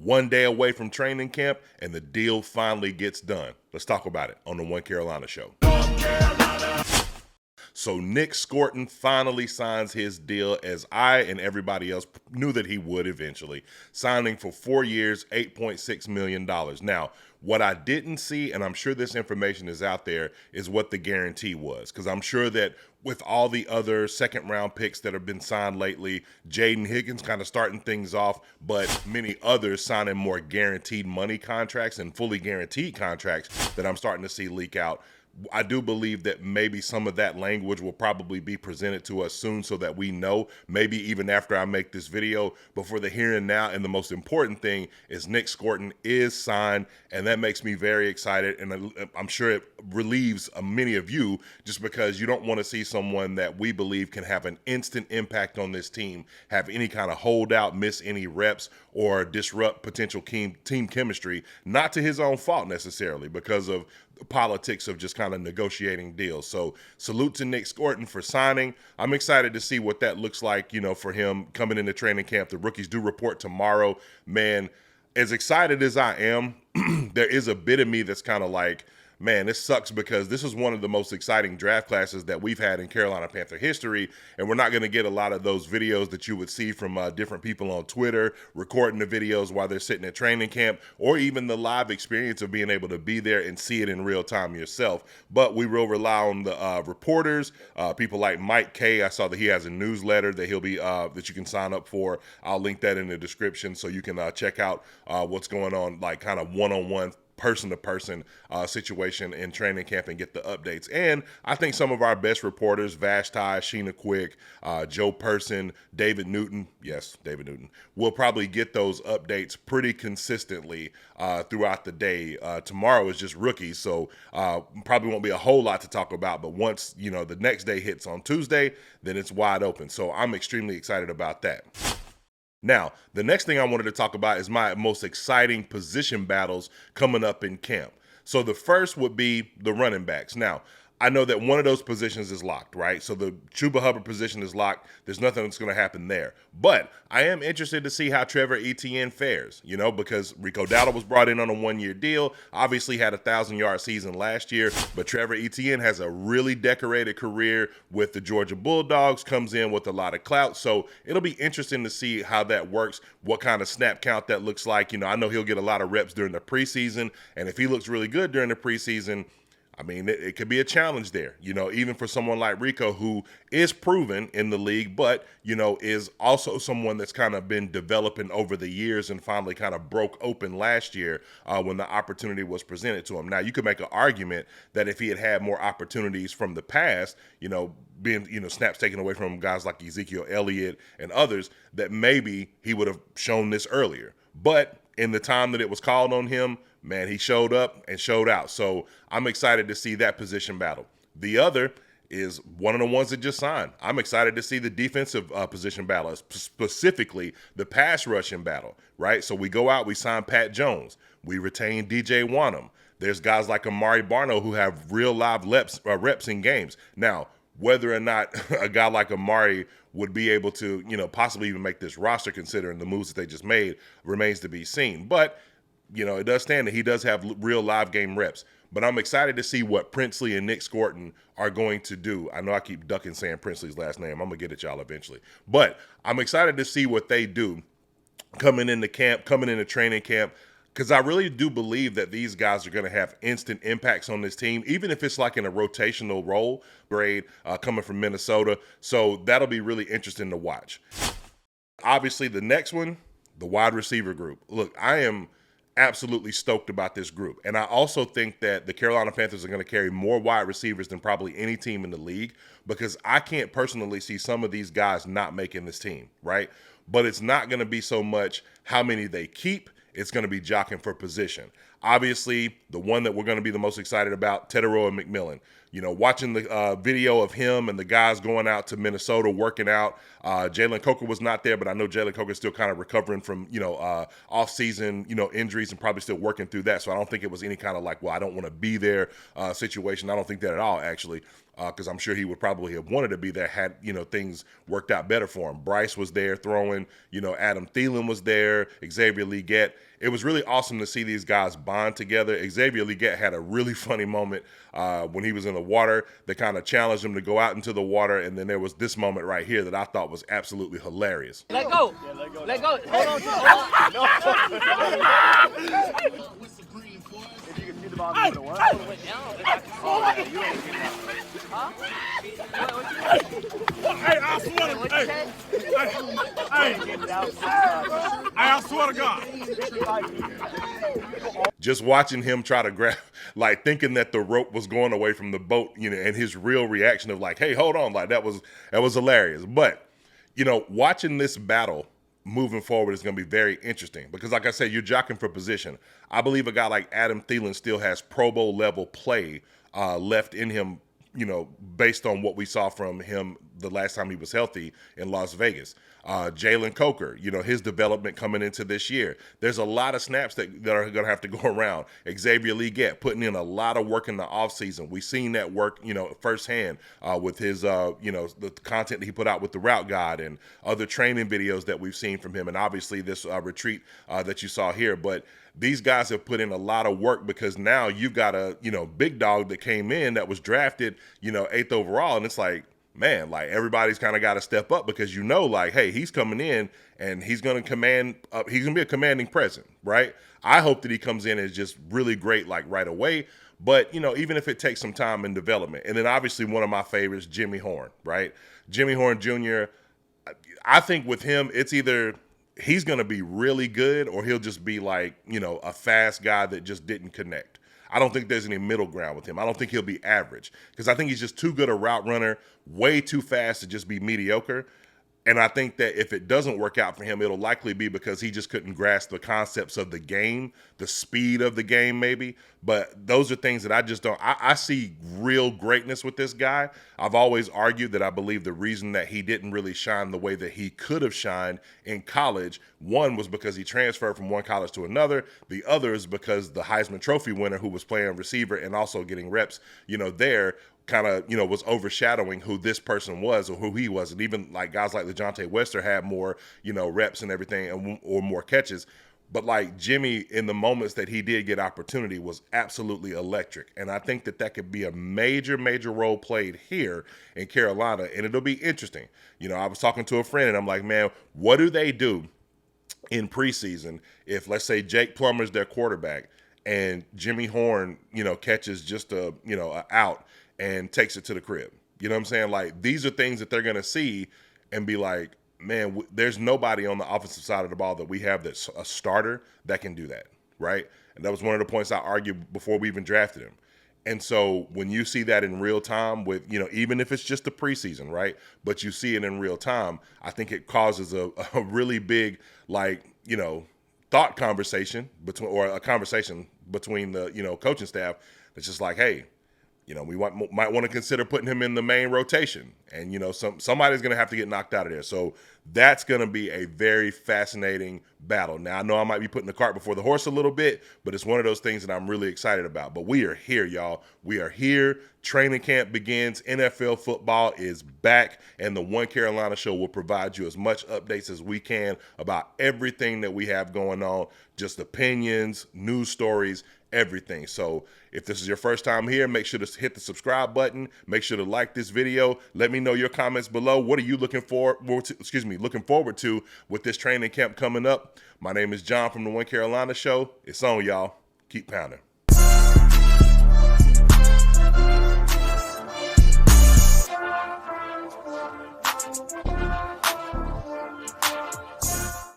one day away from training camp, and the deal finally gets done. Let's talk about it on the One Carolina Show. So Nic Scourton finally signs his deal, as I and everybody else knew that he would eventually, signing for 4 years, $8.6 million. Now, what I didn't see, and I'm sure this information is out there, is what the guarantee was. Because I'm sure that with all the other second-round picks that have been signed lately, Jaden Higgins kind of starting things off, but many others signing more guaranteed money contracts and fully guaranteed contracts that I'm starting to see leak out. I do believe that maybe some of that language will probably be presented to us soon so that we know, maybe even after I make this video. But for the here and now, and the most important thing is Nic Scourton is signed, and that makes me very excited. And I'm sure it relieves many of you, just because you don't want to see someone that we believe can have an instant impact on this team, have any kind of holdout, miss any reps, or disrupt potential team chemistry, not to his own fault necessarily, because of politics of just kind of negotiating deals. So salute to Nic Scourton for signing. I'm excited to see what that looks like, for him coming into training camp. The rookies do report tomorrow. Man, as excited as I am, there is a bit of me that's kind of like, man, this sucks, because this is one of the most exciting draft classes that we've had in Carolina Panther history, and we're not going to get a lot of those videos that you would see from different people on Twitter recording the videos while they're sitting at training camp, or even the live experience of being able to be there and see it in real time yourself. But we will rely on the reporters, people like Mike K. I saw that he has a newsletter that he'll be that you can sign up for. I'll link that in the description so you can check out what's going on, like kind of one-on-one, person-to-person situation in training camp, and get the updates. And I think some of our best reporters, Vashti, Sheena Quick, Joe Person, David Newton, yes, David Newton, will probably get those updates pretty consistently throughout the day. Tomorrow is just rookies, so probably won't be a whole lot to talk about, but once, the next day hits on Tuesday, then it's wide open. So I'm extremely excited about that. Now, the next thing I wanted to talk about is my most exciting position battles coming up in camp. So the first would be the running backs. Now, I know that one of those positions is locked, right? So the Chuba Hubbard position is locked. There's nothing that's going to happen there. But I am interested to see how Trevor Etienne fares, because Rico Dowdle was brought in on a one-year deal, obviously had a 1,000-yard season last year, but Trevor Etienne has a really decorated career with the Georgia Bulldogs, comes in with a lot of clout. So it'll be interesting to see how that works, what kind of snap count that looks like. I know he'll get a lot of reps during the preseason, and if he looks really good during the preseason, I mean, it could be a challenge there, even for someone like Rico, who is proven in the league, but, is also someone that's kind of been developing over the years and finally kind of broke open last year when the opportunity was presented to him. Now, you could make an argument that if he had had more opportunities from the past, being, snaps taken away from guys like Ezekiel Elliott and others, that maybe he would have shown this earlier. But in the time that it was called on him, man, he showed up and showed out. So I'm excited to see that position battle. The other is one of the ones that just signed. I'm excited to see the defensive position battle, specifically the pass rushing battle, right? So we go out, we sign Pat Jones. We retain DJ Wanham. There's guys like Amari Barno who have real live reps in games. Now, whether or not a guy like Amari would be able to, possibly even make this roster, considering the moves that they just made, remains to be seen. But it does stand that he does have real live game reps. But I'm excited to see what Princely and Nic Scourton are going to do. I know I keep ducking saying Princely's last name. I'm going to get at y'all eventually. But I'm excited to see what they do coming into camp, coming into training camp, because I really do believe that these guys are going to have instant impacts on this team, even if it's like in a rotational role grade coming from Minnesota. So that'll be really interesting to watch. Obviously, the next one, the wide receiver group. Look, I am absolutely stoked about this group. And I also think that the Carolina Panthers are going to carry more wide receivers than probably any team in the league, because I can't personally see some of these guys not making this team, right? But it's not going to be so much how many they keep. It's going to be jockeying for position. Obviously, the one that we're going to be the most excited about, Teteroa McMillan. Watching the video of him and the guys going out to Minnesota working out. Jalen Coker was not there, but I know Jalen Coker is still kind of recovering from, off-season, injuries, and probably still working through that. So I don't think it was any kind of like, well, I don't want to be there situation. I don't think that at all, actually. because I'm sure he would probably have wanted to be there had, things worked out better for him. Bryce was there throwing, Adam Thielen was there, Xavier Legette. It was really awesome to see these guys bond together. Xavier Legette had a really funny moment when he was in the water. They kind of challenged him to go out into the water, and then there was this moment right here that I thought was absolutely hilarious. Let go. Yeah, let go. Hold on. What's the green for? If you can see the ball, it went down. Hey, I swear to God. Just watching him try to grab, like thinking that the rope was going away from the boat, and his real reaction of like, hey, hold on, like that was hilarious. But, watching this battle moving forward is going to be very interesting because, like I said, you're jockeying for position. I believe a guy like Adam Thielen still has Pro Bowl level play left in him, based on what we saw from him the last time he was healthy in Las Vegas. Jalen Coker, his development coming into this year. There's a lot of snaps that are going to have to go around. Xavier Legette putting in a lot of work in the offseason. We've seen that work, firsthand with his, the content that he put out with the Route Guide and other training videos that we've seen from him. And obviously this retreat that you saw here. But these guys have put in a lot of work because now you've got a, big dog that came in that was drafted, 8th overall. And it's like, man, like everybody's kind of got to step up because like, hey, he's coming in and he's going to command, he's going to be a commanding presence, right? I hope that he comes in as just really great, like right away. But, even if it takes some time in development. And then obviously one of my favorites, Jimmy Horn, right? Jimmy Horn Jr., I think with him, it's either he's going to be really good or he'll just be like, a fast guy that just didn't connect. I don't think there's any middle ground with him. I don't think he'll be average because I think he's just too good a route runner, way too fast to just be mediocre. And I think that if it doesn't work out for him, it'll likely be because he just couldn't grasp the concepts of the game, the speed of the game maybe. But those are things that I just don't. I see real greatness with this guy. I've always argued that I believe the reason that he didn't really shine the way that he could have shined in college, one was because he transferred from one college to another. The other is because the Heisman Trophy winner who was playing receiver and also getting reps, there, kind of, was overshadowing who this person was or who he was. And even like guys like LeJontay Wester had more, reps and everything or more catches. But like Jimmy, in the moments that he did get opportunity, was absolutely electric. And I think that could be a major, major role played here in Carolina. And it'll be interesting. I was talking to a friend and I'm like, man, what do they do in preseason if, let's say, Jake Plummer's their quarterback and Jimmy Horn, catches just a out and takes it to the crib? You know what I'm saying? Like, these are things that they're going to see and be like, man, there's nobody on the offensive side of the ball that we have that's a starter that can do that, right? And that was one of the points I argued before we even drafted him. And so when you see that in real time with, even if it's just the preseason, right? But you see it in real time, I think it causes a really big, thought conversation or a conversation between the, coaching staff that's just like, hey, we might want to consider putting him in the main rotation. And, somebody's going to have to get knocked out of there. So that's going to be a very fascinating battle. Now, I know I might be putting the cart before the horse a little bit, but it's one of those things that I'm really excited about. But we are here, y'all. We are here. Training camp begins. NFL football is back. And the One Carolina Show will provide you as much updates as we can about everything that we have going on, just opinions, news stories, everything. So if this is your first time here, make sure to hit the subscribe button. Make sure to like this video. Let me know your comments below. What are you looking forward to with this training camp coming up? My name is John from the One Carolina Show. It's on, y'all. Keep pounding.